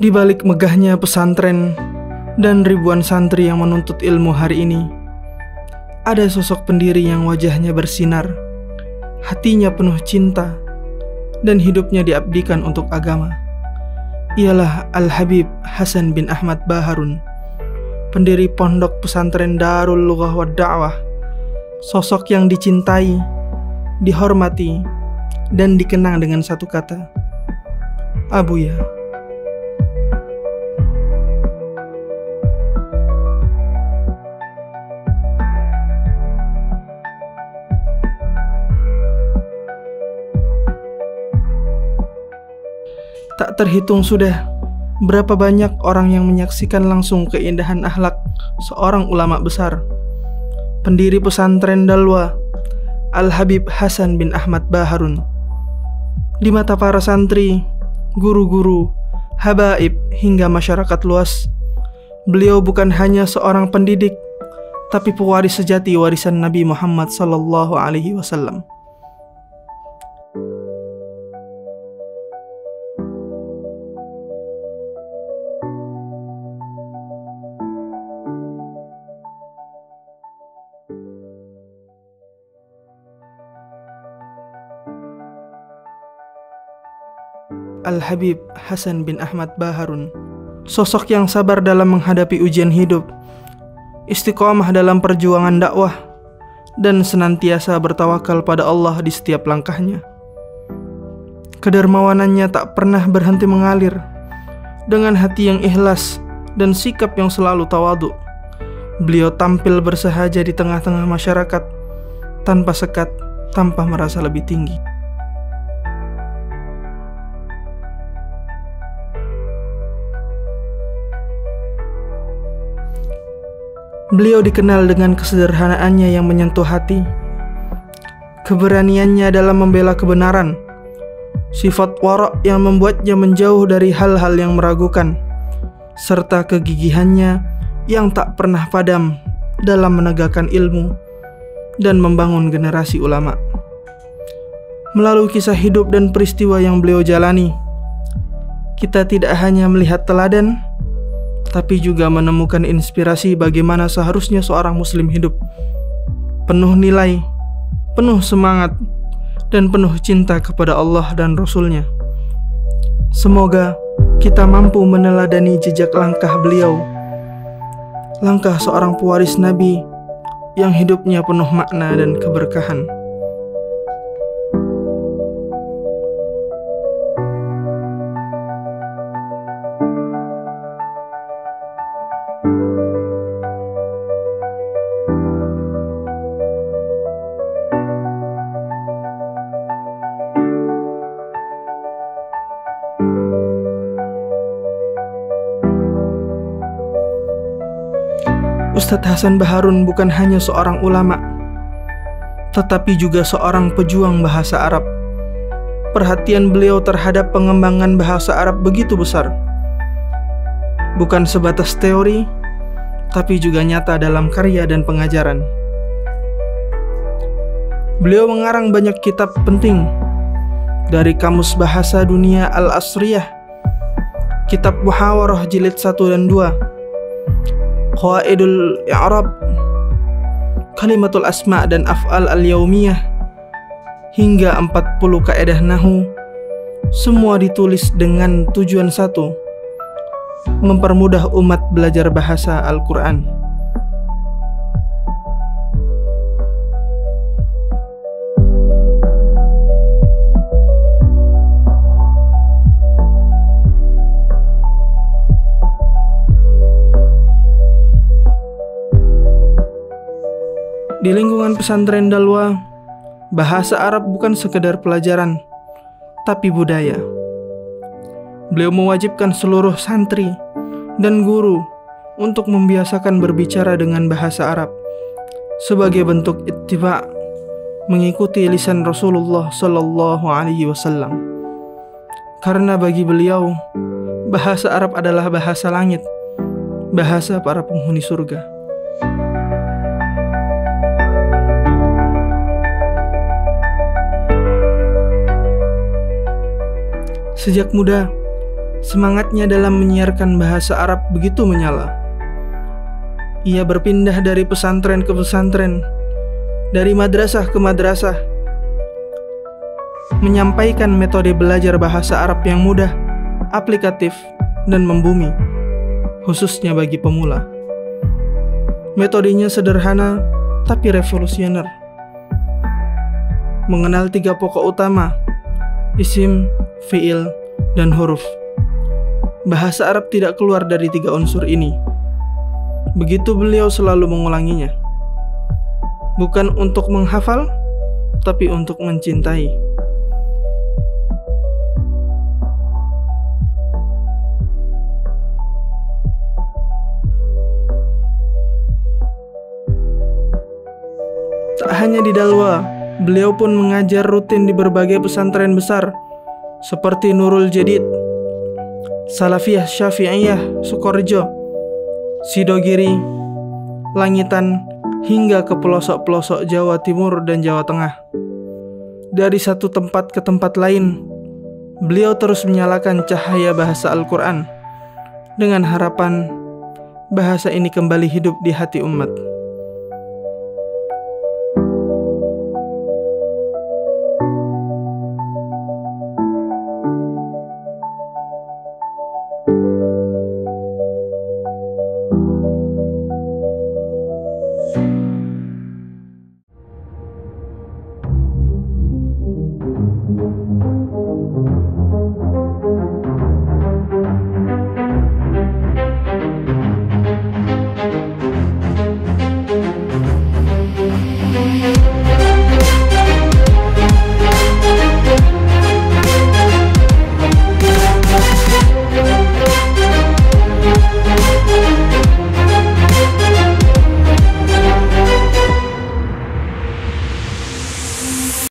Di balik megahnya pesantren dan ribuan santri yang menuntut ilmu hari ini, ada sosok pendiri yang wajahnya bersinar, hatinya penuh cinta, dan hidupnya diabdikan untuk agama. Ialah Al-Habib Hasan bin Ahmad Baharun, pendiri pondok pesantren Darul Lughah wad Da'wah. Sosok yang dicintai, dihormati, dan dikenang dengan satu kata, Abuya. Tak terhitung sudah berapa banyak orang yang menyaksikan langsung keindahan akhlak seorang ulama besar, pendiri pesantren Dalwa, Al-Habib Hasan bin Ahmad Baharun. Di mata para santri, guru-guru, habaib, hingga masyarakat luas, beliau bukan hanya seorang pendidik, tapi pewaris sejati warisan Nabi Muhammad SAW. Al-Habib Hasan bin Ahmad Baharun, sosok yang sabar dalam menghadapi ujian hidup, istiqomah dalam perjuangan dakwah, dan senantiasa bertawakal pada Allah di setiap langkahnya. Kedermawanannya tak pernah berhenti mengalir. Dengan hati yang ikhlas dan sikap yang selalu tawadhu, beliau tampil bersahaja di tengah-tengah masyarakat, tanpa sekat, tanpa merasa lebih tinggi. Beliau dikenal dengan kesederhanaannya yang menyentuh hati, keberaniannya dalam membela kebenaran, sifat wara' yang membuatnya menjauh dari hal-hal yang meragukan, serta kegigihannya yang tak pernah padam dalam menegakkan ilmu dan membangun generasi ulama. Melalui kisah hidup dan peristiwa yang beliau jalani, kita tidak hanya melihat teladan, tapi juga menemukan inspirasi bagaimana seharusnya seorang muslim hidup, penuh nilai, penuh semangat, dan penuh cinta kepada Allah dan Rasul-Nya. Semoga kita mampu meneladani jejak langkah beliau, langkah seorang pewaris Nabi yang hidupnya penuh makna dan keberkahan. Ustadz Hasan Baharun bukan hanya seorang ulama, tetapi juga seorang pejuang bahasa Arab. Perhatian beliau terhadap pengembangan bahasa Arab begitu besar. Bukan sebatas teori, tapi juga nyata dalam karya dan pengajaran. Beliau mengarang banyak kitab penting, dari Kamus Bahasa Dunia Al-Asriyah, Kitab Muhawarah Jilid 1 dan 2, Qawaidul I'rab, Kalimatul Asma' dan Af'al Al-Yaumiyah, hingga 40 kaedah Nahu. Semua ditulis dengan tujuan satu, mempermudah umat belajar bahasa Al-Quran. Di lingkungan pesantren Dalwa, bahasa Arab bukan sekedar pelajaran, tapi budaya. Beliau mewajibkan seluruh santri dan guru untuk membiasakan berbicara dengan bahasa Arab sebagai bentuk ittiba', mengikuti lisan Rasulullah SAW. Karena bagi beliau, bahasa Arab adalah bahasa langit, bahasa para penghuni surga. Sejak muda, Semangatnya dalam menyiarkan bahasa Arab begitu menyala. Ia berpindah dari pesantren ke pesantren, dari madrasah ke madrasah, menyampaikan metode belajar bahasa Arab yang mudah, aplikatif, dan membumi, khususnya bagi pemula. Metodenya sederhana tapi revolusioner. Mengenal 3 pokok utama, isim, fiil, dan huruf. Bahasa Arab tidak keluar dari 3 unsur ini. Begitu beliau selalu mengulanginya. Bukan untuk menghafal, tapi untuk mencintai. Tak hanya di Dalwa, beliau pun mengajar rutin di berbagai pesantren besar seperti Nurul Jadid, Salafiyah Syafi'iyah Sukorejo, Sidogiri, Langitan, hingga ke pelosok-pelosok Jawa Timur dan Jawa Tengah. Dari satu tempat ke tempat lain, beliau terus menyalakan cahaya bahasa Al-Quran dengan harapan bahasa ini kembali hidup di hati umat.